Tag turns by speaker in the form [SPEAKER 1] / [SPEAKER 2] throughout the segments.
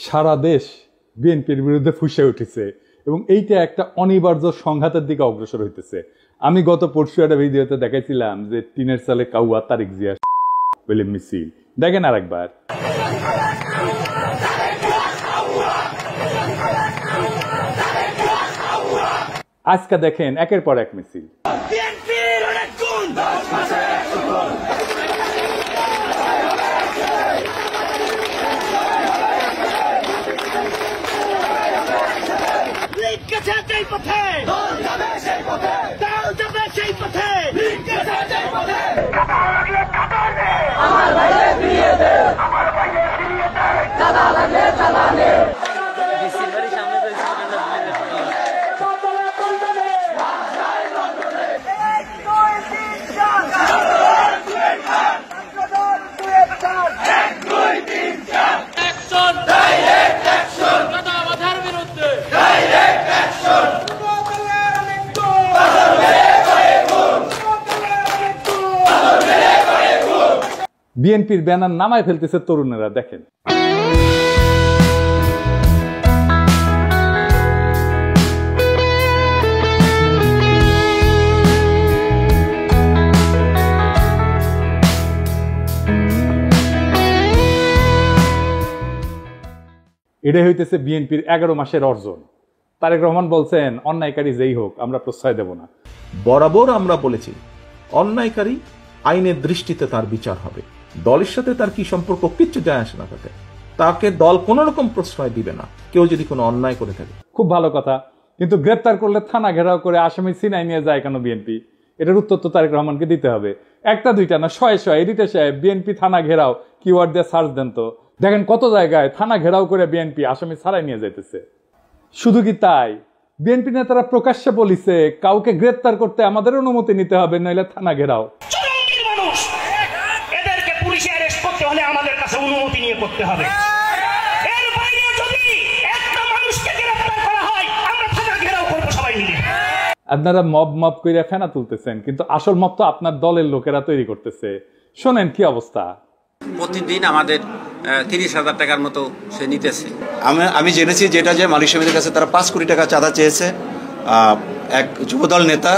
[SPEAKER 1] সারা দেশ বিএনপির বিরুদ্ধে ফুঁসে উঠেছে এবং এইটা একটা অনিবার্য সংঘাতের দিকে অগ্রসর হইতেছে। আমি গত পরশু একটা ভিডিওতে দেখাইছিলাম যে টিনের সালে কাউয়া তারিক জিয়া বলে মিছিল, দেখেন আর একবার। আজকে দেখেন একের পর এক মিছিল। বিএনপির ব্যানার নামায় ফেলতেছে তরুণেরা, দেখেন। এটাই হইতেছে বিএনপির 11 মাসের অর্জন। তারেক রহমান বলছেন, অন্যায়কারী যেই হোক আমরা প্রশ্রয় দেব না।
[SPEAKER 2] বরাবর আমরা বলেছি অন্যায়কারী আইনের দৃষ্টিতে তার বিচার হবে। দলের সাথে তার কি সম্পর্ক কিচ্ছু যায় আসে না, তাকে দল কোন রকম প্রশ্রয় দিবে না কেউ যদি কোনো অন্যায় করে থাকে।
[SPEAKER 1] খুব ভালো কথা, কিন্তু গ্রেপ্তার করলে থানা ঘেরাও করে আসামি ছিনাই নিয়ে যায় কেন বিএনপি? এটার উত্তর তো তারেক রহমানকে দিতে হবে। একটা দুইটা না, শয়ে শয়ে এডিটর সাহেব বিএনপি থানা ঘেরাও কিওয়ার্ড দিয়ে সার্চ দেন তো, দেখেন কত জায়গায় থানা ঘেরাও করে বিএনপি আসামি ছাড়াই নিয়ে যাইতেছে। শুধু কি তাই, বিএনপি নেতারা প্রকাশ্যে বলিছে কাউকে গ্রেপ্তার করতে আমাদের অনুমতি নিতে হবে, নইলে থানা ঘেরাও।
[SPEAKER 3] আমাদের কাছে অনুমতি নিয়ে করতে হবে। এর বাইরে যদি একটা মানুষকে গ্রেফতার করা হয় আমরা থানা ঘেরাও করব সবাই মিলে।
[SPEAKER 1] আপনারা মব কইরা ফেনা তুলতেছেন, কিন্তু আসল মব তো আপনার দলের লোকেরা তৈরি করতেছে। শোনেন কি অবস্থা।
[SPEAKER 4] প্রতিদিন আমাদের 30,000 টাকার মতো সে নিতেছে।
[SPEAKER 5] আমি জেনেছি যেটা যে মালিক সমিতির কাছে তারা 5 কোটি টাকা চাঁদা চেয়েছে। এক যুবদল নেতা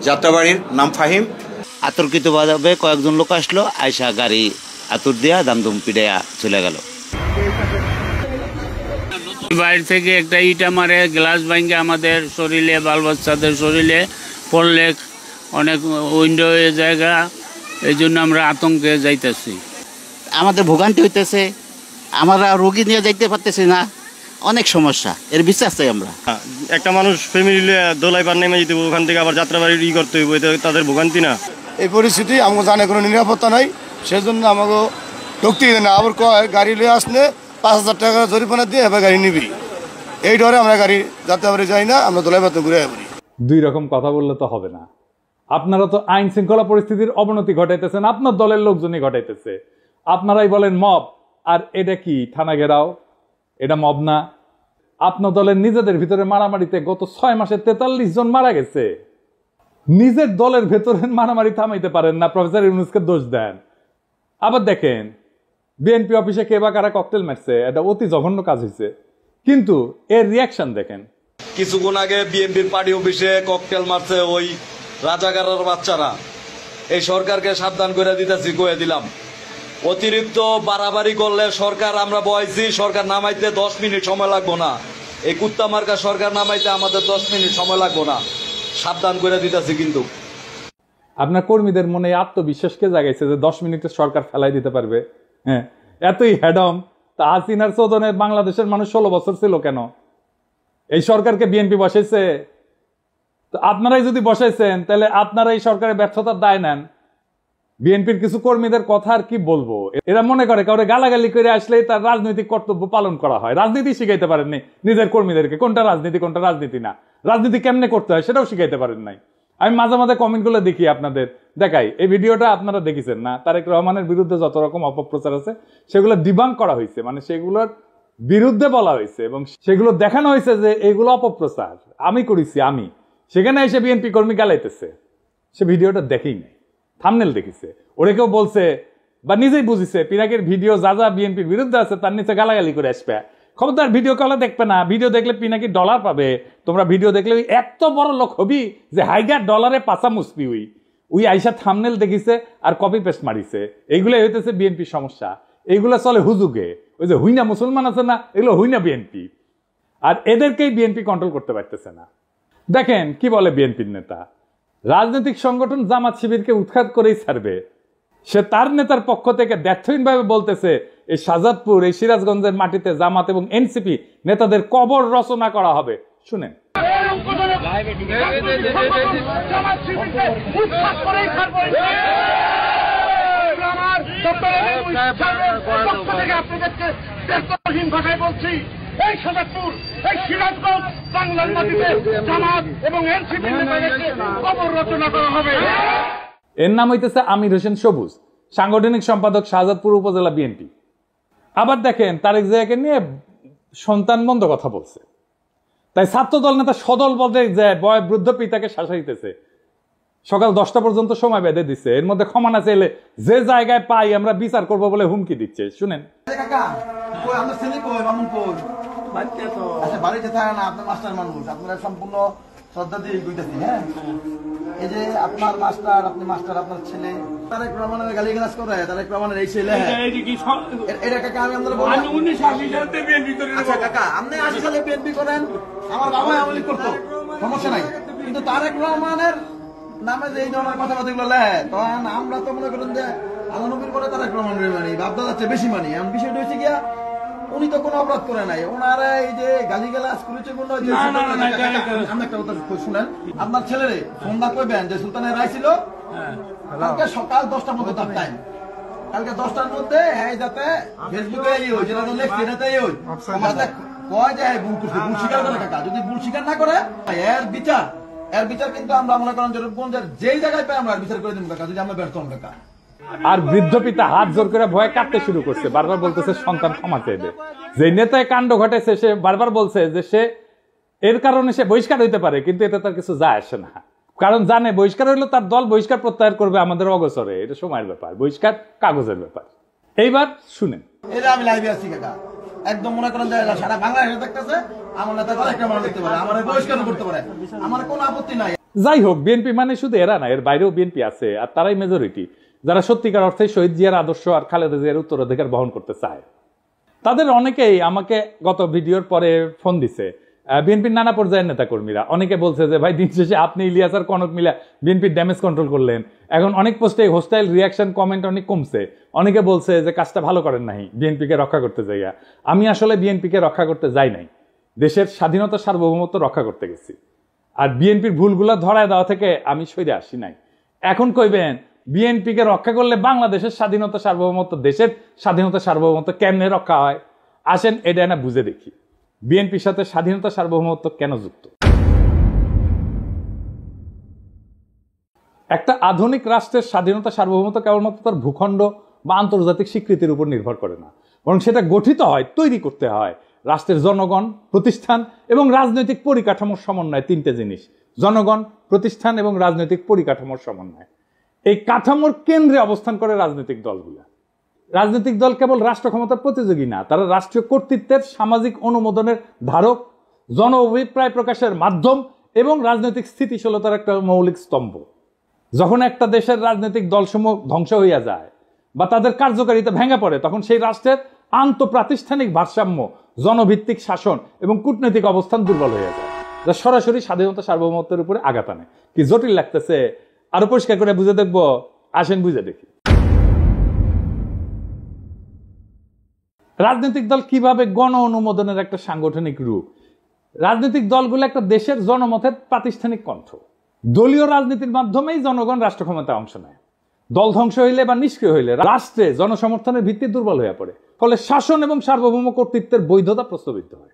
[SPEAKER 5] যাত্রাবাড়ির নাম ফাহিম,
[SPEAKER 6] আতর্কিতভাবে কয়েকজন লোক আসলো, আয়সা গাড়ি আতুর দিয়া দামদুম পিড়াইয়া চলে গেল।
[SPEAKER 7] বাইরে থেকে একটা ইটা মারে, গ্লাস ভাঙ্গে আমাদের শরীরে, বাল বাচ্চাদের শরীরে পড়লে অনেক উইন্ডো জায়গা, এই জন্য আমরা আতঙ্কে যাইতেছি।
[SPEAKER 6] আমাদের ভোগান্তি হইতেছে, আমরা রোগী নিয়ে যাইতে পারতেছি না, অনেক সমস্যা। এর বিশ্বাস চাই আমরা।
[SPEAKER 8] একটা মানুষ ফ্যামিলি দোলাই পার নেমে যেতে ওখান থেকে আবার যাত্রাবাড়ি করতে হইব, তাদের ভোগান্তি না।
[SPEAKER 9] এই পরিস্থিতি আমাকে জানে কোনো নিরাপত্তা নাই, সেজন্য আমাকে ঢুকতেই দেয় না। আবার কয় গাড়ি লিয়ে আসলে 5,000 টাকা জরিমানা দিয়ে এবার গাড়ি নিবি, এই ডরে আমরা গাড়ি যাত্রাবাড়ি যাই না, আমরা দোলাই পাতে ঘুরে আসি।
[SPEAKER 1] দুই রকম কথা বললে তো হবে না। আপনারা তো আইন শৃঙ্খলা পরিস্থিতির অবনতি ঘটাইতেছেন, আপনার দলের লোকজনই ঘটাইতেছে। আপনারাই বলেন মব, আর এটা কি থানা ঘেরাও? এটা মব না। আপনার দলের নিজেদের ভিতরে মারামারিতে গত 6 মাসে 43 জন মারা গেছে। নিজের দলের ভেতরের মারামারি থামাইতে পারেন না, প্রফেসর ইউনূসকে দোষ দেন। আবার দেখেন বিএনপি অফিসে কে বা কারা ককটেল মারছে, এটা অতি জঘন্য কাজ হয়েছে, কিন্তু এর রিয়াকশন দেখেন।
[SPEAKER 10] কিছুক্ষণ আগে বিএনপির পার্টি অফিসে ককটেল মারছে ওই রাজাকারের বাচ্চারা। এই সরকারকে সাবধান করে দিতেছি, কয়ে দিলাম অতিরিক্ত বাড়াবাড়ি করলে সরকার, আমরা বয়সি সরকার নামাইতে 10 মিনিট সময় লাগবো না। এই কুত্তা মার্কা সরকার নামাইতে আমাদের 10 মিনিট সময় লাগবো না, সাবধান করে দিতেছি। কিন্তু
[SPEAKER 1] আপনার কর্মীদের মনে আত্মবিশ্বাসকে জাগাইছে যে 10 মিনিটে সরকার ফেলাই দিতে পারবে। হ্যাঁ, এতই হেডম। তা হাসিনার চোদনে বাংলাদেশের মানুষ 16 বছর ছিল কেন? এই সরকারকে বিএনপি বসাইছে। তো আপনারাই যদি বসাইছেন, তাহলে আপনারা এই সরকারের ব্যর্থতার দায় নেন। বিএনপির কিছু কর্মীদের কথা আর কি বলবো, এরা মনে করে কাউরে গালাগালি করে আসলেই তার রাজনৈতিক কর্তব্য পালন করা হয়। রাজনীতি শিখাইতে পারেননি নিজের কর্মীদেরকে, কোনটা রাজনীতি কোনটা রাজনীতি না, রাজনীতি কেমনে করতে হয় সেটাও শিখাইতে পারেন নাই। আমি মাঝে মাঝে কমেন্টগুলো দেখি, আপনাদের দেখাই। এই ভিডিওটা আপনারা দেখেছেন না? তারেক রহমানের বিরুদ্ধে যত রকম অপপ্রচার আছে সেগুলো ডিবাঙ্ক করা হয়েছে, মানে সেগুলোর বিরুদ্ধে বলা হয়েছে এবং সেগুলো দেখানো হয়েছে যে এগুলো অপপ্রচার আমি করেছি। আমি সেখানে এসে বিএনপি কর্মী গালাইতেছে, সে ভিডিওটা দেখেই নাই, থাম্বনেল দেখিছে। ওরে কেউ বলছে বা নিজেই বুঝিছে পিনাকের ভিডিও যা যা বিএনপির বিরুদ্ধে আছে তার নিচে গালাগালি করে আসবে, খবরদার ভিডিও কলে দেখবে না, ভিডিও দেখলে পিনাকি ডলার পাবে। তোমরা ভিডিও দেখলে ওই এত বড় লোক হবি যে হাইগার ডলারে পাশা মুসবি ওই আইসা থামনেল দেখিছে আর কপি পেস্ট মারিছে। এইগুলো হইতেছে বিএনপির সমস্যা। এইগুলো চলে হুজুগে, ওই যে হুইনা মুসলমান আছে না, এগুলো হুইনা বিএনপি। আর এদেরকেই বিএনপি কন্ট্রোল করতে পারতেছে না। দেখেন কি বলে বিএনপির নেতা, রাজনৈতিক সংগঠন জামাত শিবিরকে উৎখাত করেই ছাড়বে। সে তার নেতার পক্ষ থেকে দ্ব্যর্থহীনভাবে বলতেছে এই শাহজাদপুর, এই সিরাজগঞ্জের মাটিতে জামাত এবং এনসিপি নেতাদের কবর রচনা করা হবে। শুনেন,
[SPEAKER 3] এই শাহজাদপুর, এই সিরাজগঞ্জ, বাংলার মাটিতে জামাত এবং এনসিপি নেতাদেরকে কবর রচনা করা হবে।
[SPEAKER 1] এর নাম হইতেছে আমির হোসেন সবুজ, সাংগঠনিক সম্পাদক শাহজাদপুর উপজেলা বিএনপি। আবার দেখেন তারেক জিয়াকে নিয়ে সন্তান বন্ধ কথা বলছে, তাই ছাত্রদল নেতা সদল বলতে যায় বয়োবৃদ্ধ পিতাকে শাসাইতেছে। সকাল 10টা পর্যন্ত সময় বেঁধে দিচ্ছে, এর মধ্যে ক্ষমা না চাইলে যে জায়গায় পাই আমরা বিচার করব বলে হুমকি দিচ্ছে। শুনেন,
[SPEAKER 11] বাড়িতে থাকে না, আপনার মাস্টার মানুষ, আপনারা সম্পূর্ণ শ্রদ্ধা দিয়ে কইতেছি। হ্যাঁ, এই যে আপনার মাস্টার, আপনি মাস্টার, আপনার ছেলে তারেক রহমানের গালিগালাজ করে, তারেক রহমানের এই ছেলে, এটা কাকা আমি আপনারা বলবো। আচ্ছা কাকা, আপনি 80 সালে বিএনপি করেন, আমার বাবা আমলি করতো, সমস্যা নাই, কিন্তু তারেক রহমানের নামে যে এই ধরনের কথাবার্তা গুলো লেখে, তখন আমরা তো মনে করেন যে আল্লাহ নবীর করে তারেক রহমানের মানি, বাপদাদা যাচ্ছে বেশি মানি। এমন বিষয়টা হচ্ছে গিয়া উনি তো কোনো অপরাধ করে নাই, ওনারা এই যে গালিগালাজ করেছে বললো যে একটা কথা শুনেন, আপনার ছেলেরে ফোনটা কইবেন যে সুলতানের রায় ছিল কালকে সকাল 10টার মধ্যে তার টাইম, কালকে 10টার মধ্যে যাতে ফেসবুকে যেটা লেখছে এটাতে কয় যে ভুল করছে, ভুল স্বীকার করে কাকা। যদি ভুল স্বীকার না করে এর বিচার কিন্তু আমরা মনে করেন যেই জায়গায় পাই আমরা বিচার করে দিব কাকা, যদি আমরা ব্যর্থ হন কাকা।
[SPEAKER 1] আর বৃদ্ধ পিতা হাত জোর করে ভয়ে কাঁদতে শুরু করছে, বারবার বলতেছে সন্তান ক্ষমা চাইবে। যে নেতায় কাণ্ড ঘটেছে সে বারবার বলছে যে সে এর কারণে সে বহিষ্কার হইতে পারে, কিন্তু এটা তার কিছু যায় আসে না, কারণ জানে বহিষ্কার হইলে তার দল বহিষ্কার প্রত্যাহার করবে আমাদের অগোচরে। এটা সময়ের ব্যাপার, বহিষ্কার কাগজের ব্যাপার। এইবার শুনেন,
[SPEAKER 11] এটা আমি লাইভে আছি কাকা, একদম মনে করেন যে সারা বাংলাদেশে দেখতেছে আমার নেতা একটা মানুষ দেখতে পারে, আমার বহিষ্কার করতে পারে, আমার কোনো আপত্তি নাই।
[SPEAKER 1] যাই হোক, বিএনপি মানে শুধু এরা না, এর বাইরেও বিএনপি আছে, আর তারাই মেজরিটি যারা সত্যিকার অর্থে শহীদ জিয়ার আদর্শ আর খালেদা জিয়ার উত্তরাধিকার বহন করতে চায়। তাদের অনেকেই আমাকে গত ভিডিওর পরে ফোন দিছে, বিএনপির নানা পর্যায়ের নেতা কর্মীরা। অনেকে বলছে যে ভাই দিন শেষে আপনি ইলিয়াস আর কনক মিলা বিএনপির ড্যামেজ কন্ট্রোল করলেন, এখন অনেক পোস্টে হোস্টাইল রিয়াকশন কমেন্ট অনেক কমছে। অনেকে বলছে যে কাজটা ভালো করেন নাই, বিএনপিকে রক্ষা করতে যাইয়া। আমি আসলে বিএনপিকে রক্ষা করতে যাই নাই, দেশের স্বাধীনতা সার্বভৌমত্ব রক্ষা করতে গেছি। আর বিএনপির ভুলগুলা ধরায় দেওয়া থেকে আমি সরে আসি নাই। এখন কইবেন বিএনপিকে রক্ষা করলে বাংলাদেশের স্বাধীনতা সার্বভৌমত্ব, দেশের স্বাধীনতা সার্বভৌমত্ব কেমনে রক্ষা হয়? আসেন এটা না বুঝে দেখি বিএনপির সাথে স্বাধীনতা সার্বভৌমত্ব কেন যুক্ত। একটা আধুনিক রাষ্ট্রের স্বাধীনতা সার্বভৌমত্ব কেবলমাত্র তার ভূখণ্ড বা আন্তর্জাতিক স্বীকৃতির উপর নির্ভর করে না, বরং সেটা গঠিত হয়, তৈরি করতে হয় রাষ্ট্রের জনগণ, প্রতিষ্ঠান এবং রাজনৈতিক পরিকাঠামোর সমন্বয়। তিনটে জিনিস, জনগণ, প্রতিষ্ঠান এবং রাজনৈতিক পরিকাঠামোর সমন্বয়। এই কাঠামোর কেন্দ্রে অবস্থান করে রাজনৈতিক দলগুলা। রাজনৈতিক দল কেবল রাষ্ট্র ক্ষমতার প্রতিযোগী না, তারা রাষ্ট্রীয় কর্তৃত্বের সামাজিক অনুমোদনের ধারক, জন অভিপ্রায় প্রকাশের মাধ্যম এবং রাজনৈতিক স্থিতিশীলতার একটা মৌলিক স্তম্ভ। যখন একটা দেশের রাজনৈতিক দলসমূহ ধ্বংস হইয়া যায় বা তাদের কার্যকারিতা ভেঙে পড়ে, তখন সেই রাষ্ট্রের আন্তঃপ্রাতিষ্ঠানিক ভারসাম্য, জনভিত্তিক শাসন এবং কূটনৈতিক অবস্থান দুর্বল হয়ে যায়, যা সরাসরি স্বাধীনতা সার্বভৌমত্বের উপরে আঘাত আনে। কি জটিল লাগতেছে? আরো পরিষ্কার করে বুঝে দেখবো, আসেন বুঝে দেখি। রাজনৈতিক দল কিভাবে গণ অনুমোদনের একটা সাংগঠনিক রূপ। রাজনৈতিক দলগুলো একটা দেশের জনমতের প্রাতিষ্ঠানিক কণ্ঠ। দলীয় রাজনীতির মাধ্যমেই জনগণ রাষ্ট্র ক্ষমতায় অংশ নেয়। দল ধ্বংস হইলে বা নিষ্ক্রিয় হইলে রাষ্ট্রে জনসমর্থনের ভিত্তি দুর্বল হয়ে পড়ে, ফলে শাসন এবং সার্বভৌম কর্তৃত্বের বৈধতা প্রশ্নবিদ্ধ হয়।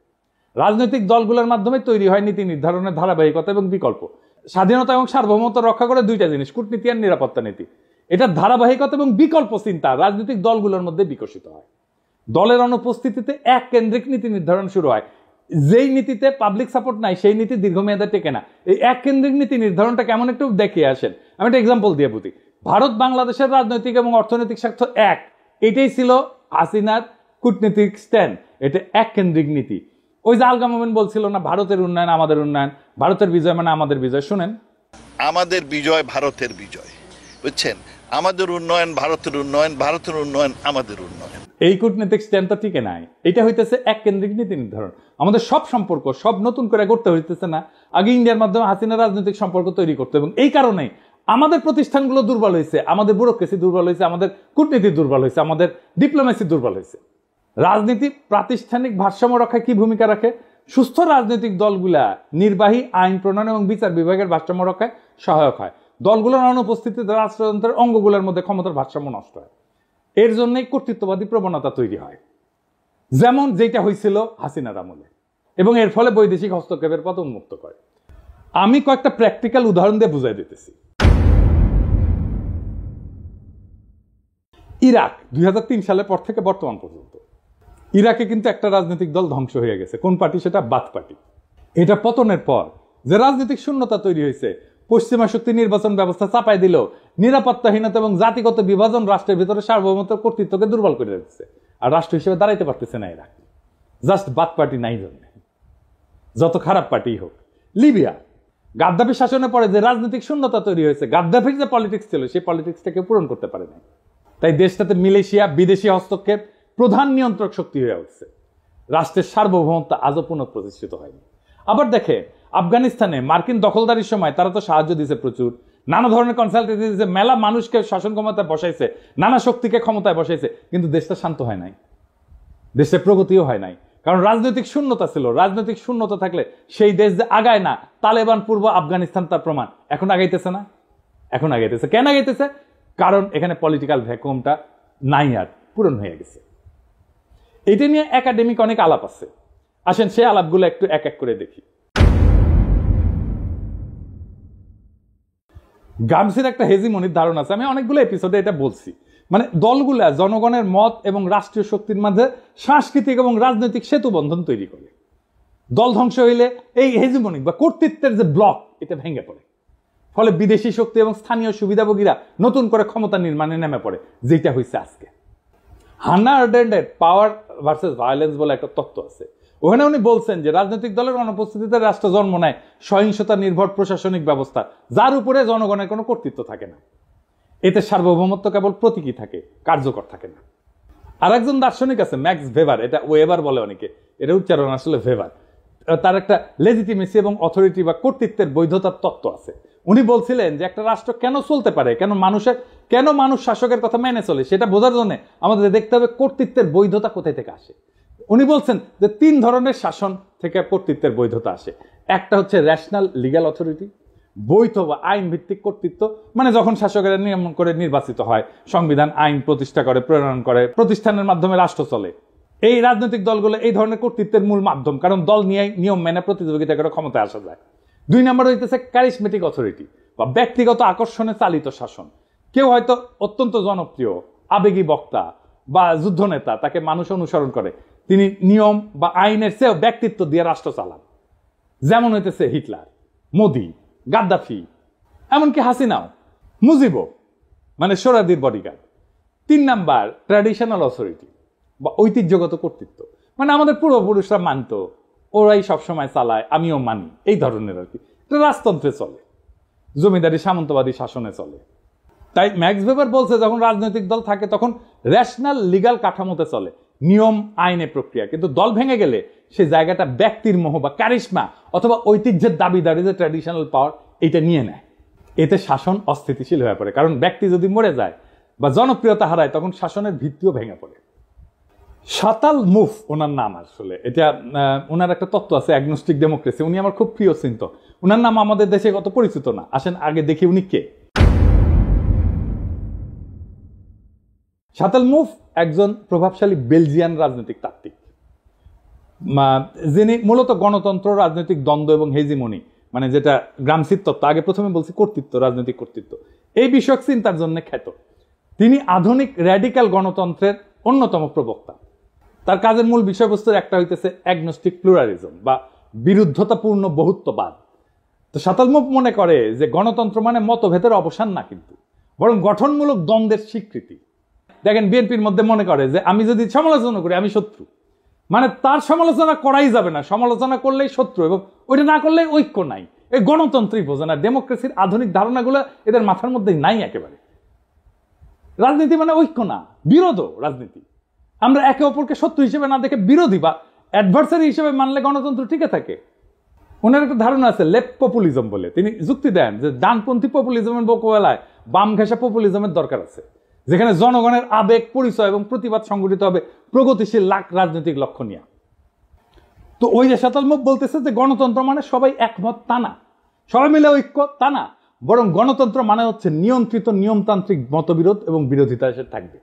[SPEAKER 1] রাজনৈতিক দলগুলোর মাধ্যমে তৈরি হয় নীতি নির্ধারণের ধারাবাহিকতা এবং বিকল্প। স্বাধীনতা এবং সার্বভৌমত্ব রক্ষা করে দুইটা জিনিস, কূটনীতি আর নিরাপত্তা নীতি। এটা ধারাবাহিকতা এবং বিকল্প চিন্তা রাজনৈতিক দলগুলোর মধ্যে বিকশিত হয়। দলের অনুপস্থিতিতে এক কেন্দ্রিক নীতি নির্ধারণ শুরু হয়। যেই নীতিতে পাবলিক সাপোর্ট নাই সেই নীতি দীর্ঘমেয়াদে টেকে না। এই এক কেন্দ্রিক নীতি নির্ধারণটা কেমন একটু দেখিয়ে আসেন। আমি একটা এক্সাম্পল দিয়ে বুঝি। ভারত বাংলাদেশের রাজনৈতিক এবং অর্থনৈতিক স্বার্থ এক, এটাই ছিল হাসিনার কূটনৈতিক স্ট্যান্ড এটা এককেন্দ্রিক নীতি। ওই যে আলগা মোমেন বলছিল না, ভারতের উন্নয়ন আমাদের উন্নয়ন, ভারতের বিজয় মানে আমাদের বিজয়। শুনেন,
[SPEAKER 12] আমাদের বিজয় ভারতের বিজয়, বুঝছেন? আমাদের উন্নয়ন ভারতের উন্নয়ন, ভারতের উন্নয়ন আমাদের উন্নয়ন।
[SPEAKER 1] এই কূটনৈতিক স্ট্যান্ড তো টিকে নাই। এটা হইতেছে এককেন্দ্রিক নীতি নির্ধারণ। আমাদের সব সম্পর্ক সব নতুন করে করতে হইতেছে না, আগে ইন্ডিয়ার মাধ্যমে হাসিনা রাজনৈতিক সম্পর্ক তৈরি করতে, এবং এই কারণে আমাদের প্রতিষ্ঠানগুলো দুর্বল হয়েছে, আমাদের ব্যুরোক্রেসি দুর্বল হয়েছে, আমাদের কূটনীতি দুর্বল হয়েছে, আমাদের ডিপ্লোমেসি দুর্বল হয়েছে। রাজনীতি প্রাতিষ্ঠানিক ভারসাম্য রক্ষায় কি ভূমিকা রাখে? সুস্থ রাজনৈতিক দলগুলা নির্বাহী, আইন প্রণয়ন এবং বিচার বিভাগের ভারসাম্য রক্ষায় সহায়ক হয়। দলগুলোর অনুপস্থিতিতে রাষ্ট্রযন্ত্রের অঙ্গগুলোর মধ্যে ক্ষমতার ভারসাম্য নষ্ট হয়। এর জন্যই কর্তৃত্ববাদী প্রবণতা তৈরি হয়, যেমন যেটা হয়েছিল হাসিনার আমলে, এবং এর ফলে বৈদেশিক হস্তক্ষেপের পথ উন্মুক্ত করে। আমি কয়েকটা প্র্যাকটিক্যাল উদাহরণ দিয়ে বুঝাই দিতেছি। ইরাক 2003 সালের পর থেকে বর্তমান পর্যন্ত ইরাকে কিন্তু একটা রাজনৈতিক দল ধ্বংস হয়ে গেছে। কোন পার্টি? সেটা বাথ পার্টি। এটা পতনের পর যে রাজনৈতিক শূন্যতা তৈরি হয়েছে, পশ্চিমা শক্তি নির্বাচন ব্যবস্থা চাপাই দিল, নিরাপত্তাহীনতা এবং জাতিগত বিভাজন রাষ্ট্রের ভিতরে সার্বভৌমত্ব কর্তৃত্বকে দুর্বল করে দিচ্ছে, আর রাষ্ট্র হিসেবে দাঁড়াইতে পারতেছে না ইরাক। জাস্ট বাথ পার্টি নাই জন্য, যত খারাপ পার্টি হোক। লিবিয়া গাদ্দাফি শাসনের পরে যে রাজনৈতিক শূন্যতা তৈরি হয়েছে, গাদ্দাফির যে পলিটিক্স ছিল সেই পলিটিক্সটাকে পূরণ করতে পারে না, তাই দেশটাতে মিলেশিয়া, বিদেশি হস্তক্ষেপ প্রধান নিয়ন্ত্রক শক্তি হয়ে উঠছে। রাষ্ট্রের সার্বভৌমত্ব আজও পুনঃপ্রতিষ্ঠিত হয়নি। আবার দেখে আফগানিস্তানে মার্কিন দখলদারির সময় তারা তো সাহায্য দিয়েছে প্রচুর, নানা ধরনের কনসালটেন্সি দিয়েছে, মেলা মানুষকে শাসন ক্ষমতায় বসাইছে, নানা শক্তিকে ক্ষমতায় বসাইছে, কিন্তু দেশটা শান্ত হয় নাই, দেশে প্রগতিও হয় নাই, কারণ রাজনৈতিক শূন্যতা ছিল। রাজনৈতিক শূন্যতা থাকলে সেই দেশ যে আগায় না, তালেবান পূর্ব আফগানিস্তান তার প্রমাণ। এখন আগাইতেছে না, এখন আগাইতেছে। কেন আগাইতেছে? কারণ এখানে পলিটিক্যাল ভ্যাকুয়ামটা নাই, আর পূরণ হয়ে গেছে। এটা নিয়ে একাডেমিক অনেক আলাপ আছে, আসেন সেই আলাপগুলো একটু এক এক করে দেখি। গামসির একটা হেজিমনির ধারণা আছে, আমি অনেকগুলো এপিসোডে এটা বলছি। মানে দলগুলা জনগণের মত এবং রাষ্ট্রীয় শক্তির মাঝে সাংস্কৃতিক এবং রাজনৈতিক সেতু বন্ধন তৈরি করে। দল ধ্বংস হইলে এই হেজিমনিক বা কর্তৃত্বের যে ব্লক, এটা ভেঙে পড়ে, ফলে বিদেশি শক্তি এবং স্থানীয় সুবিধাভোগীরা নতুন করে ক্ষমতা নির্মাণে নেমে পড়ে, যেটা হয়েছে আজকে। হান্না আরেন্ডের পাওয়ার ভার্সেস ভায়োলেন্স বলে একটা তত্ত্ব আছে। ওখানে উনি বলছেন যে রাজনৈতিক দলের অনুপস্থিতিতে রাষ্ট্র জন্ম নেয় সহিংসতা নির্ভর প্রশাসনিক ব্যবস্থা, যার উপরে জনগণের কোনো কর্তৃত্ব থাকে না। এতে সার্বভৌমত্ব কেবল প্রতীকী থাকে, কার্যকর থাকে না। আর একজন দার্শনিক আছে ম্যাক্স ভেবার, এটা ওয়েবার বলে অনেকে, এটা উচ্চারণ আসলে ভেবার। তার একটা লেজিটিমেসি এবং অথরিটি বা কর্তৃত্বের বৈধতার তত্ত্ব আছে। উনি বলছিলেন যে একটা রাষ্ট্র কেন চলতে পারে, কেন মানুষ শাসকের কথা মেনে চলে, সেটা বোঝার জন্য আমাদের দেখতে হবে কর্তৃত্বের বৈধতা কোথায় থেকে আসে। উনি বলছেন যে 3 ধরনের শাসন থেকে কর্তৃত্বের বৈধতা আসে। একটা হচ্ছে ন্যাশনাল লিগ্যাল অথরিটি, বৈধ বা আইন ভিত্তিক কর্তৃত্ব, মানে যখন শাসকেরা নিয়ম করে নির্বাচিত হয়, সংবিধান আইন প্রতিষ্ঠা করে, প্রণয়ন করে, প্রতিষ্ঠানের মাধ্যমে রাষ্ট্র চলে। এই রাজনৈতিক দলগুলো এই ধরনের কর্তৃত্বের মূল মাধ্যম, কারণ দল নিয়ে নিয়ম মেনে প্রতিযোগিতা করে ক্ষমতায় আসা যায়। 2 নম্বর হইতেছে ক্যারিসমেটিক অথরিটি বা ব্যক্তিগত আকর্ষণে চালিত শাসন। কেউ হয়তো অত্যন্ত জনপ্রিয়, আবেগী বক্তা বা যুদ্ধনেতা, তাকে মানুষ অনুসরণ করে, তিনি নিয়ম বা আইনের চেয়েও ব্যক্তিত্ব দিয়ে রাষ্ট্র চালান। যেমন হইতেছে হিটলার, মোদি, গাদ্দাফি, এমনকি হাসিনাও, মুজিবও, মানে সোহরাওয়ার্দীর বডিগার্ড। 3 নাম্বার ট্র্যাডিশনাল অথরিটি বা ঐতিহ্যগত কর্তৃত্ব, মানে আমাদের পূর্বপুরুষরা মানত, ওরাই সবসময় চালায়, আমিও মানি, এই ধরনের আর কি। এটা রাজতন্ত্রে চলে, জমিদারি সামন্তবাদী শাসনে চলে। তাই ম্যাক্স ভেবার বলছে যখন রাজনৈতিক দল থাকে তখন রেশনাল লিগ্যাল কাঠামোতে চলে, নিয়ম আইনে প্রক্রিয়া, কিন্তু দল ভেঙে গেলে সেই জায়গাটা ব্যক্তির মোহ বা কারিশমা অথবা ঐতিহ্যের দাবিদারি, যে ট্র্যাডিশনাল পাওয়ার, এটা নিয়ে নেয়। এতে শাসন অস্থিতিশীল হয়ে পড়ে, কারণ ব্যক্তি যদি মরে যায় বা জনপ্রিয়তা হারায় তখন শাসনের ভিত্তিও ভেঙে পড়ে। শাতাল মুফ ওনার নাম, আসলে এটা ওনার একটা তত্ত্ব আছে অ্যাগনোস্টিক ডেমোক্রেসি। উনি আমার খুব প্রিয় চিন্ত। ওনার নাম আমাদের দেশে কত পরিচিত না, আসেন আগে দেখি উনি কে। শাতাল মুফ একজন প্রভাবশালী বেলজিয়ান রাজনৈতিক তাত্ত্বিক, যিনি মূলত গণতন্ত্র, রাজনৈতিক দ্বন্দ্ব এবং হেজিমনি, মানে যেটা গ্রামসির তত্ত্ব, আগে প্রথমে বলছি কর্তৃত্ব, রাজনৈতিক কর্তৃত্ব, এই বিষয়ক চিন্তার জন্য খ্যাত। তিনি আধুনিক র্যাডিক্যাল গণতন্ত্রের অন্যতম প্রবক্তা। তার কাজের মূল বিষয়বস্তুর একটা হইতেছে অ্যাগনোস্টিক প্লুরালিজম বা বিরুদ্ধতাপূর্ণ বহুত্ববাদ। তো শাতাল মুফ মনে করে যে গণতন্ত্র মানে মতভেদের অবসান না, কিন্তু বরং গঠনমূলক দ্বন্দ্বের স্বীকৃতি। দেখেন বিএনপির মধ্যে মনে করে যে আমি যদি সমালোচনা করি আমি শত্রু, মানে তার সমালোচনা করাই যাবে না, সমালোচনা করলেই শত্রু, এবং ওইটা না করলে ঐক্য নাই। এই গণতন্ত্রই বোঝে না, ডেমোক্রেসির আধুনিক ধারণাগুলো এদের মাথার মধ্যে নাই একেবারে। রাজনীতি মানে ঐক্য না, বিরোধ রাজনীতি। আমরা একে অপরকে শত্রু হিসেবে না দেখে বিরোধী বা অ্যাডভার্সারি হিসেবে মানলে গণতন্ত্র টিকে থাকে। ওনার একটা ধারণা আছে লেফট পপুলিজম বলে, তিনি যুক্তি দেন যে ডানপন্থী পপুলিজমের মোকাবেলায় বাম ঘেঁষা পপুলিজমের দরকার আছে, যেখানে জনগণের আবেগ, পরিচয় এবং প্রতিবাদ সংগঠিত হবে প্রগতিশীল রাজনৈতিক লক্ষ্য নিয়ে। তো ওই যে শতালমুখ বলতেছে যে গণতন্ত্র মানে সবাই একমত তা না, সবাই মিলে ঐক্য তা না, বরং গণতন্ত্র মানে হচ্ছে নিয়ন্ত্রিত নিয়মতান্ত্রিক মতবিরোধ এবং বিরোধিতা এসে থাকবে,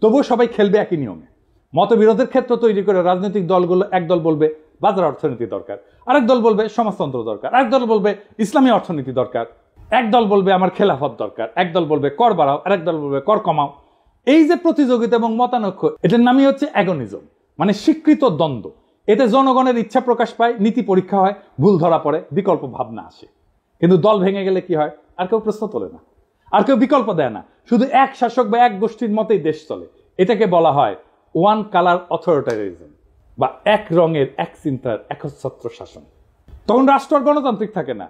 [SPEAKER 1] তবুও সবাই খেলবে একই নিয়মে। মতবিরোধের ক্ষেত্র তৈরি করে রাজনৈতিক দলগুলো, একদল বলবে বাজার অর্থনীতি দরকার, আরেক দল বলবে সমাজতন্ত্র দরকার, আরেক দল বলবে ইসলামী অর্থনীতি দরকার, একদল বলবে আমার খেলাফত দরকার, একদল বলবে কর বাড়াও, আরেক দল বলবে কর কমাও। এই যে প্রতিযোগিতা এবং মতানৈক্য, এটার নামই হচ্ছে অ্যাগনিজম, মানে স্বীকৃত দ্বন্দ্ব। এতে জনগণের ইচ্ছা প্রকাশ পায়, নীতি পরীক্ষা হয়, ভুল ধরা পড়ে, বিকল্প ভাবনা আসে। কিন্তু দল ভেঙে গেলে কি হয়? আর কেউ প্রশ্ন তোলে না, আর কেউ বিকল্প দেয় না, শুধু এক শাসক বা এক গোষ্ঠীর মতেই দেশ চলে। এটাকে বলা হয় ওয়ান কালার অথরিটারিজম, বা এক রঙের এক চিন্তার একচ্ছত্র শাসন। তখন রাষ্ট্র আর গণতান্ত্রিক থাকে না,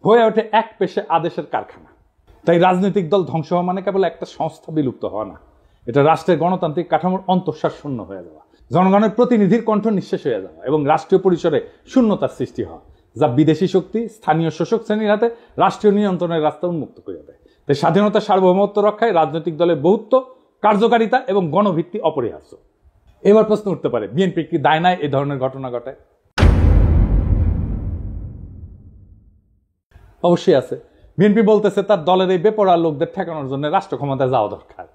[SPEAKER 1] হয়ে ওঠে এক পেশে আদেশের কারখানা। তাই রাজনৈতিক দল ধ্বংস হওয়া মানে কেবল একটা সংস্থা বিলুপ্ত হওয়া না, এটা রাষ্ট্রের গণতান্ত্রিক কাঠামোর অন্তঃসার শূন্য হয়ে যাওয়া, জনগণের প্রতিনিধির কণ্ঠ নিঃশেষ হয়ে যাওয়া এবং রাষ্ট্রীয় পরিসরে শূন্যতার সৃষ্টি হওয়া, যা বিদেশি শক্তি স্থানীয় শোষক শ্রেণীর হাতে রাষ্ট্রীয় নিয়ন্ত্রণের রাস্তা উন্মুক্ত করে দেয়। তাই স্বাধীনতা, সার্বভৌমত্ব রক্ষায় রাজনৈতিক দলের বহুত্ব, কার্যকারিতা এবং গণভিত্তি অপরিহার্য। এবার প্রশ্ন উঠতে পারে, বিএনপি কি দায় নাই এই ধরনের ঘটনা ঘটায়? অবশ্যই আছে। বিএনপি বলতেছে তার দলের এই বেপরোয়া লোকদের ঠেকানোর জন্য রাষ্ট্র ক্ষমতায় যাওয়া দরকার।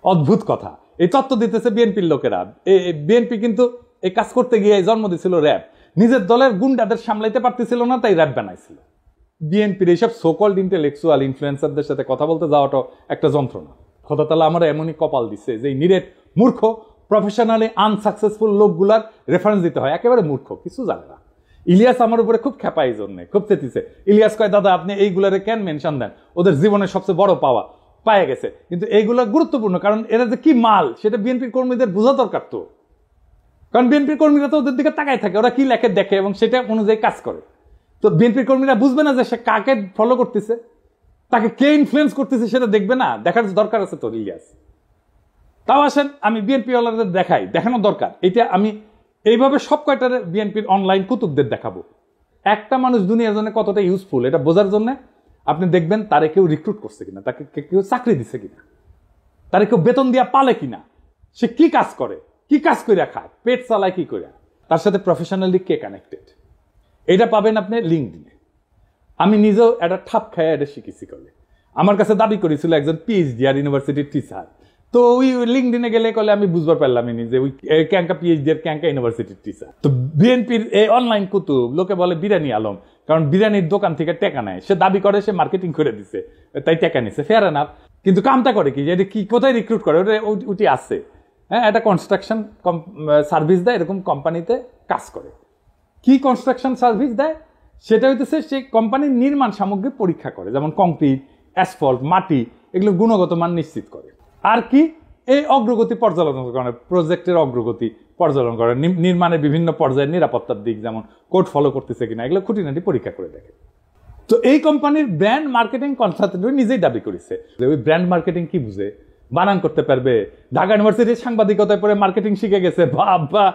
[SPEAKER 1] অদ্ভুত কথা, এই তত্ত্ব দিতেছে বিএনপির লোকেরা। বিএনপি কিন্তু এই কাজ করতে গিয়ে জন্ম দিয়েছিল র্যাব, নিজের দলের গুন্ডাদের সামলাইতে পারতেছিল না, তাই র্যাব বানাইছিল। বিএনপির এইসব সোকল্ড ইন্টেলেকচুয়াল ইনফ্লুয়েন্সারদের সাথে কথা বলতে যাওয়াটাও একটা যন্ত্রণা। খোদা তাআলা আমার এমনই কপাল দিচ্ছে যে নিরেট মূর্খ, প্রফেশনালি আনসাকসেসফুল লোকগুলার রেফারেন্স দিতে হয়, একেবারে মূর্খ, কিছু জানে না। ইলিয়াস আমার উপরে খুব খেপা, এই জন্যে খুব চেতিছে। ইলিয়াস কয়, দাদা আপনি এইগুলারে কেন মেনশন দেন? ওদের জীবনের সবচেয়ে বড় পাওয়া পায়ে গেছে, কিন্তু এইগুলো গুরুত্বপূর্ণ, কারণ এরা যে কি মাল সেটা বিএনপির কর্মীদের বোঝা দরকার। তো কারণ বিএনপির কর্মীরা তো ওদের দিকে তাকায় থাকে, ওরা কি লেখে দেখে এবং সেটা অনুযায়ী কাজ করে। তো বিএনপির কর্মীরা বুঝবে না যে সে কাকে ফলো করতেছে, তাকে কে ইনফ্লুয়েন্স করতেছে, সেটা দেখবে না, দেখার দরকার আছে তো ইলিয়াস। তাও আসেন আমি বিএনপি ওয়ালাদের দেখাই, দেখানো দরকার। এটা আমি এইভাবে সব কয়টার বিএনপির অনলাইন কুতুবদের দেখাবো। একটা মানুষ দুনিয়ার জন্য কতটা ইউজফুল এটা বোঝার জন্য আপনি দেখবেন তারে কেউ রিক্রুট করছে কিনা, তাকে কেউ চাকরি দিচ্ছে কিনা, তারে কেউ বেতন দিয়া পালে কিনা, সে কি কাজ করে, কি কাজ করে খায়, পেট চালায় কি করে, তার সাথে প্রফেশনালি কে কানেক্টেড, এটা পাবেন আপনি লিঙ্কডইনে। আমি নিজেও একটা ঠাপ খায় এটা শিখেছি। করে আমার কাছে দাবি করেছিল একজন পিএইচডি আর ইউনিভার্সিটির টিচার, তো ওই লিঙ্কডইনে গেলে কলে আমি বুঝবার পারলাম যে ওই ক্যাঙ্কা পিএইচডি আর ক্যাঙ্কা ইউনিভার্সিটির টিচার। তো বিএনপির এই অনলাইন কুতুব লোকে বলে বিরিয়ানি আলম, কারণ বিরিয়ানির দোকান থেকে টেকা নেয়, সে দাবি করে সে মার্কেটিং করে দিচ্ছে, তাই টেকা নিচ্ছে, ফেয়ার এনাফ। কিন্তু কামটা করে কি, এটা কি কোথায় রিক্রুট করে, ওটি আছে, হ্যাঁ, একটা কনস্ট্রাকশন সার্ভিস দেয়, এরকম কোম্পানিতে কাজ করে। কি কনস্ট্রাকশন সার্ভিস দেয় সেটা হইতেছে সে কোম্পানির নির্মাণ সামগ্রী পরীক্ষা করে, যেমন কংক্রিট, অ্যাসফল্ট, মাটি, এগুলো গুণগত মান নিশ্চিত করে। আর কি, এই অগ্রগতি পর্যালোচনা করে, প্রজেক্টের অগ্রগতি পর্যালোচনা করে, নির্মাণের বিভিন্ন পর্যায়ের নিরাপত্তার দিক যেমন কোড ফলো করতেছে কিনা, এগুলো খুঁটিনাটি পরীক্ষা করে দেখে। তো এই কোম্পানির ব্র্যান্ড মার্কেটিং কনসালটেন্ট নিজেই দাবি করেছে ওই ব্র্যান্ড মার্কেটিং কি বুঝে, বানান করতে পারবে, ঢাকা ইউনিভার্সিটির সাংবাদিকতায় পরে মার্কেটিং শিখে গেছে, বাবা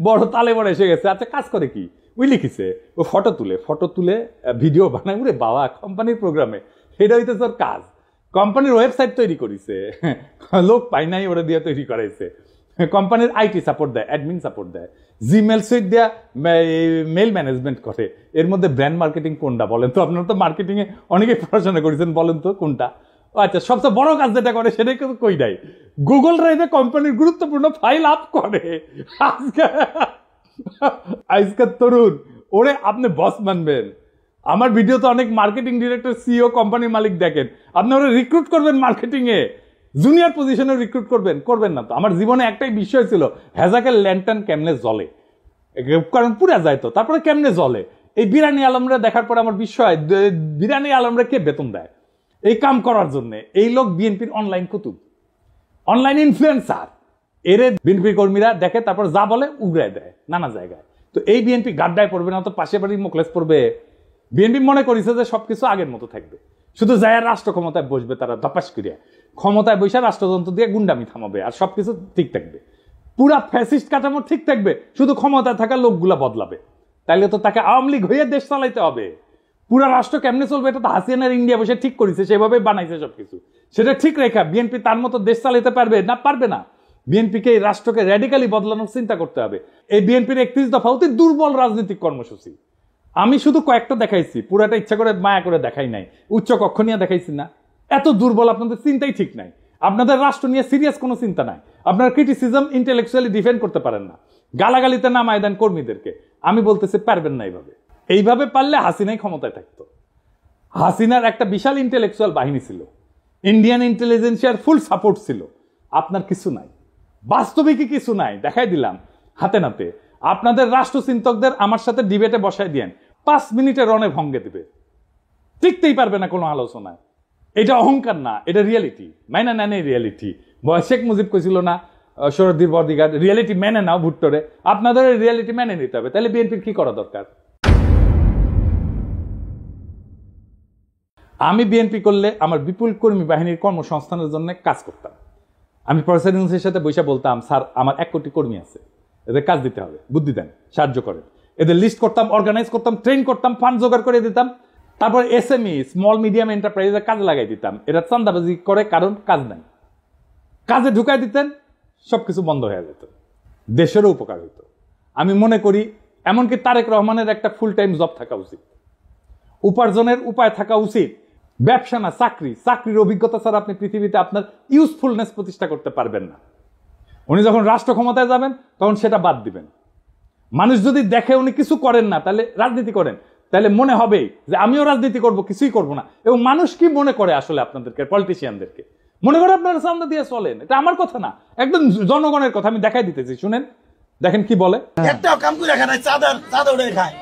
[SPEAKER 1] বড় তালে বড় এসে গেছে। আচ্ছা কাজ করে কি, ওই লিখিছে ও ফটো তুলে ভিডিও বানায়, উরে বাবা কোম্পানির প্রোগ্রামে, এটা হইতেছে ওর কাজ। কোম্পানির ওয়েবসাইট তৈরি করেছে, লোক পাই নাই, ওরা দিয়ে তৈরি করাইছে। কোম্পানির আইটি সাপোর্ট দেয়, অ্যাডমিন সাপোর্ট দেয়, জিমেল সুইট দেয়া মেল ম্যানেজমেন্ট করে। এর মধ্যে ব্র্যান্ড মার্কেটিং কোনটা বলেন তো? আপনারা তো মার্কেটিং এ অনেকে পড়াশোনা করেছেন, বলেন তো কোনটা? আচ্ছা, সবচেয়ে বড় কাজ যেটা করে সেটাই কিন্তু কই নাই, গুগল ড্রাইভে কোম্পানির গুরুত্বপূর্ণ ফাইল আপ করে। আজকের তরুণ ওরে আপনি বস মানবেন? আমার ভিডিও তো অনেক মার্কেটিং ডিরেক্টর, সিইও, কোম্পানির মালিক দেখেন, আপনি ওরা রিক্রুট করবেন মার্কেটিং এ, জুনিয়র পজিশনে রিক্রুট করবেন না তো। আমার জীবনে একটাই বিষয় ছিল, হ্যাজাকের ল্যান্টার্ন কেমনে জ্বলে, কারণ পুরা যায় তো, তারপরে কেমনে জ্বলে। এই বিরিয়ানি আলমরা দেখার পরে আমার বিষয়, বিরিয়ানি আলমরা কে বেতন দেয় এই কাম করার জন্য? এই লোক বিএনপির অনলাইন কুতুব, অনলাইন ইনফ্লুয়েন্সার, এর বিএনপি কর্মীরা দেখে, তারপর যা বলে উগড়ায় দেয় নানা জায়গায়। তো এই বিএনপি গাড্ডায় পড়বে না, তো পাশে বাড়ি মোকলেস পড়বে। বিএনপি মনে করেছে যে সবকিছু আগের মতো থাকবে, শুধু যায় রাষ্ট্র ক্ষমতায় বসবে, তারা ধপাস করিয়া ক্ষমতায় বসে রাষ্ট্রযন্ত্র দিয়ে গুন্ডামি থামাবে, আর সবকিছু ঠিক থাকবে, পুরা ফ্যাসিস্ট কাঠামো ঠিক থাকবে, শুধু ক্ষমতায় থাকা লোকগুলা বদলাবে। তাইলে তো তাকে আওয়ামী লীগ হয়ে দেশ চালাইতে হবে। পুরা রাষ্ট্র কেমনে চলবে এটা তো হাসিনার ইন্ডিয়া বসে ঠিক করেছে, সেভাবে বানাইছে সবকিছু। সেটা ঠিক রেখা বিএনপি তার মতো দেশ চালাইতে পারবে না? পারবে না। বিএনপিকে এই রাষ্ট্রকে র্যাডিক্যালি বদলানোর চিন্তা করতে হবে। এই বিএনপির 31 দফা অতি দুর্বল রাজনৈতিক কর্মসূচি। আমি শুধু কয়েকটা দেখাইছি, পুরাটা ইচ্ছা করে মায়া করে দেখাই নাই। উচ্চ কক্ষ নিয়ে দেখাইছি না? এত দুর্বল, আপনাদের চিন্তাই ঠিক নাই। আপনাদের রাষ্ট্র নিয়ে সিরিয়াস কোনো চিন্তা নাই। আপনার ক্রিটিসিজম ইন্টেলেকচুয়ালি ডিফেন্ড করতে পারেন না। গালাগালিতে নামায় দেন কর্মীদেরকে। আমি বলতেছি পারবেন না এইভাবে পারলে হাসিনাই ক্ষমতায় থাকতো। হাসিনার একটা বিশাল ইন্টেলেকচুয়াল বাহিনী ছিল, ইন্ডিয়ান ইন্টেলিজেন্সিয়ার ফুল সাপোর্ট ছিল। আপনার কিছু নাই, বাস্তবিকই কিছু নাই। দেখাই দিলাম হাতে নাতে। আপনাদের রাষ্ট্রচিন্তকদের আমার সাথে ডিবেটে বসায় দিয়েন, 5 মিনিটে রণে ভঙ্গে দিবে, টিকতেই পারবে না কোনো আলোচনায়। এটা অহংকার না, এটা রিয়েলিটি। মাইনা নেন এই রিয়েলিটি। শেখ মুজিব কইছিল না শরদ্দীর বদিগার, রিয়েলিটি মেনে নাও ভুট্টোরে। আপনাদের রিয়েলিটি মেনে নিতে হবে। তাহলে বিএনপির কি করা দরকার? আমি বিএনপি করলে আমার বিপুল কর্মী বাহিনীর কর্মসংস্থানের জন্য কাজ করতাম। আমি প্রফেসর ইউনূসের সাথে বসে বলতাম, স্যার আমার 1 কোটি কর্মী আছে, এদের কাজ দিতে হবে, বুদ্ধি দেন, সাহায্য করেন। এদের লিস্ট করতাম, অর্গানাইজ করতাম, ট্রেন করতাম, ফান্ড জোগাড় করে দিতাম। তারপর এসএমই স্মল মিডিয়াম এন্টারপ্রাইজের কাজে লাগাই দিতাম। এরা চান্দাবাজি করে, কারণ কাজ নাই। কাজে ঢুকাই দিতেন, সবকিছু বন্ধ হয়ে যেত, দেশেরও উপকার হইতো। আমি মনে করি এমনকি তারেক রহমানের একটা ফুল টাইম জব থাকা উচিত, উপার্জনের উপায় থাকা উচিত। ব্যবসা না চাকরি। চাকরির অভিজ্ঞতা ছাড়া আপনি পৃথিবীতে আপনার ইউজফুলনেস প্রতিষ্ঠা করতে পারবেন না। উনি যখন রাষ্ট্র ক্ষমতায় যাবেন তখন সেটা বাদ দিবেন। মানুষ যদি দেখে উনি কিছু করেন না, তাহলে রাজনীতি করেন, তাহলে মনে হবে যে আমিও রাজনীতি করব, কিছুই করব না। এবং মানুষ কি মনে করে আসলে আপনাদেরকে, পলিটিশিয়ানদেরকে মনে করে আপনারা চান্দা দিয়ে চলেন। এটা আমার কথা না, একদম জনগণের কথা। আমি দেখাই দিতেছি, শুনেন, দেখেন কি বলে।
[SPEAKER 11] একটা কাম করে খায়, চাঁদা উড়ায় খায়।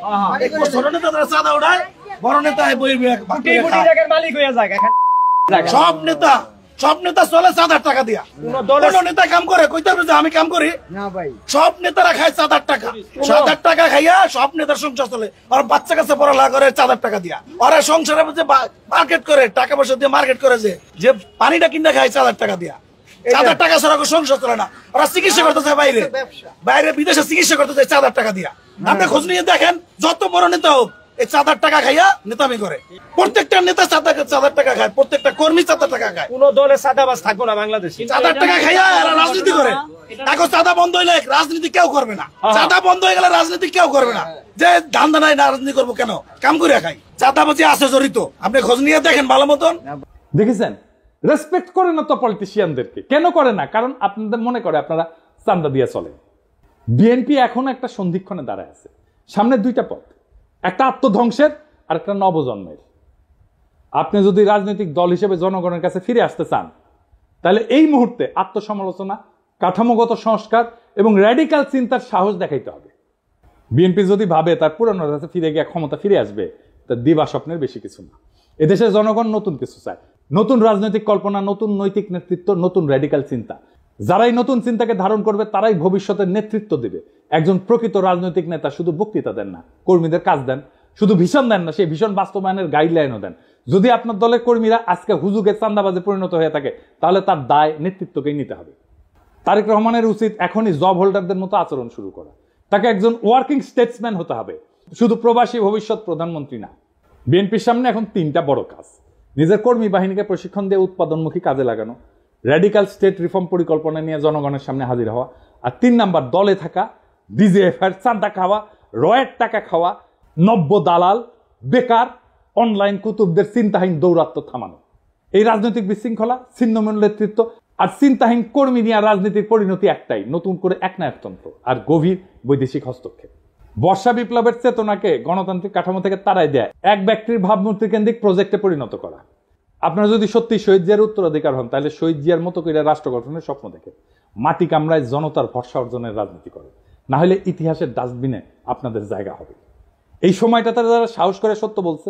[SPEAKER 11] ছোট নেতা চাঁদা উড়ায়, বড় নেতা মালিক হয়ে যায়। সব নেতা চলে চাঁদার টাকা দিয়া। কোন নেতা কাম করে কইতে হবে যে আমি কাম করি? সব নেতারা খায় চাঁদার টাকা। চাঁদার টাকা খাইয়া সব নেতার সংসার চলে। আর বাচ্চা কাছে পড়ালেখা করে চাঁদার টাকা দিয়া। ওরা সংসারে মার্কেট করে, টাকা পয়সা দিয়ে মার্কেট করে, যে পানিটা কিনে খায় চাঁদার টাকা দিয়া। চাঁদার টাকা ছাড়া সংসার চলে না। ওরা চিকিৎসা করতে চায় বাইরে বিদেশে চিকিৎসা করতে চায় চাঁদার টাকা দিয়া। আপনি খোঁজ নিয়ে দেখেন, যত বড় নেতা হোক এই চাঁদার টাকা খাইয়া নেতামি করে। প্রত্যেকটা নেতা চাঁদার টাকা খায়, প্রত্যেকটা কর্মী চাঁদার টাকা খায়।
[SPEAKER 8] কোন দলে চাঁদাবাজ থাকবো না বাংলাদেশে।
[SPEAKER 11] চাঁদার টাকা খাইয়া এরা রাজনীতি করে। এখন চাঁদা বন্ধ হইলে রাজনীতি কেউ করবে না। চাঁদা বন্ধ হয়ে গেলে রাজনীতি কেউ করবে না। যে ধান্দা নাই, রাজনীতি করবো কেন? কাম করে খাই। চাঁদাবাজি আছে জড়িত, আপনি খোঁজ নিয়ে দেখেন ভালো মতন।
[SPEAKER 1] দেখেছেন, রেসপেক্ট করে না তো পলিটিশিয়ানদেরকে। কেন করে না? কারণ আপনাদের মনে করে আপনারা চান্দা দিয়ে চলে। বিএনপি এখন একটা সন্ধিক্ষণে দাঁড়ায় আছে। সামনে 2টা পথ, একটা আত্মধ্বংসের আর একটা নবজন্মের। আপনি যদি রাজনৈতিক দল হিসেবে জনগণের কাছে ফিরে আসতে চান, তাহলে এই মুহূর্তে আত্মসমালোচনা, কাঠামোগত সংস্কার এবং র্যাডিক্যাল চিন্তার সাহস দেখাইতে হবে। বিএনপি যদি ভাবে তার পুরনো কাছে ফিরে গিয়ে ক্ষমতা ফিরে আসবে, তার দিবা স্বপ্নের বেশি কিছু না। এদেশের জনগণ নতুন কিছু চায়, নতুন রাজনৈতিক কল্পনা, নতুন নৈতিক নেতৃত্ব, নতুন র্যাডিক্যাল চিন্তা। যারাই নতুন চিন্তাকে ধারণ করবে তারাই ভবিষ্যতের নেতৃত্ব দিবে। একজন প্রকৃত রাজনৈতিক নেতা শুধু বক্তৃতা দেন না, কর্মীদের কাজ দেন। শুধু ভীষণ দেন না, সেই ভীষণ বাস্তবায়নের গাইডলাইনও দেন। যদি আপনার দলের কর্মীরা আজকে হুজুগের চান্দাবাজে পরিণত হয়ে থাকে, তাহলে তার দায় নেতৃত্বকেই নিতে হবে। তারেক রহমানের উচিত এখনই জব হোল্ডারদের মতো আচরণ শুরু করা। তাকে একজন ওয়ার্কিং স্টেটসম্যান হতে হবে, শুধু প্রবাসী ভবিষ্যৎ প্রধানমন্ত্রী না। বিএনপির সামনে এখন 3টা বড় কাজ: নিজের কর্মী বাহিনীকে প্রশিক্ষণ দিয়ে উৎপাদনমুখী কাজে লাগানো, র্যাডিক্যাল স্টেট রিফর্ম পরিকল্পনা নিয়ে জনগণের সামনে হাজির হওয়া, আর 3 নাম্বার দলে থাকা ডিজিএফআর চাঁদা খাওয়া, রয়ের টাকা খাওয়া, নব্য দালাল, বেকার, অনলাইন কুতুবদের চিন্তাহীন দৌরাত্ম্য থামানো। এই রাজনৈতিক বিশৃঙ্খলা, ছিন্নমূল নেতৃত্ব আর চিন্তাহীন কর্মী নিয়ে রাজনীতির পরিণতি একটাই, নতুন করে একনায়কতন্ত্র আর গভীর বৈদেশিক হস্তক্ষেপ। বর্ষা বিপ্লবের চেতনাকে গণতান্ত্রিক কাঠামো থেকে তাড়াই দেয় এক ব্যক্তির ভাবমূর্তি কেন্দ্রিক প্রজেক্টে পরিণত করা। আপনারা যদি সত্যি শহীদ জিয়ার উত্তরাধিকার হন, তাহলে শহীদ জিয়ার মতো করে রাষ্ট্র গঠনের স্বপ্ন দেখে মাটি কামড়ায় জনতার ভরসা অর্জনের রাজনীতি করে। না হলে ইতিহাসের ডাস্টবিনে আপনাদের জায়গা হবে। এই সময়টা তারা যারা সাহস করে সত্য বলছে,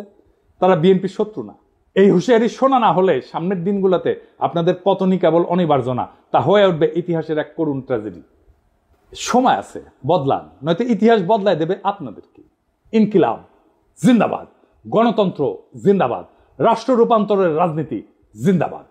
[SPEAKER 1] তারা বিএনপির শত্রু না, এই হুঁশিয়ারি শোনা না হলে সামনের দিনগুলোতে আপনাদের পতনই কেবল অনিবার্য না, তা হয়ে উঠবে ইতিহাসের এক করুণ ট্র্যাজেডি। সময় আছে, বদলান, নয়তো ইতিহাস বদলায় দেবে আপনাদেরকে। ইনকিলাব জিন্দাবাদ, গণতন্ত্র জিন্দাবাদ, রাষ্ট্র রূপান্তরের রাজনীতি জিন্দাবাদ।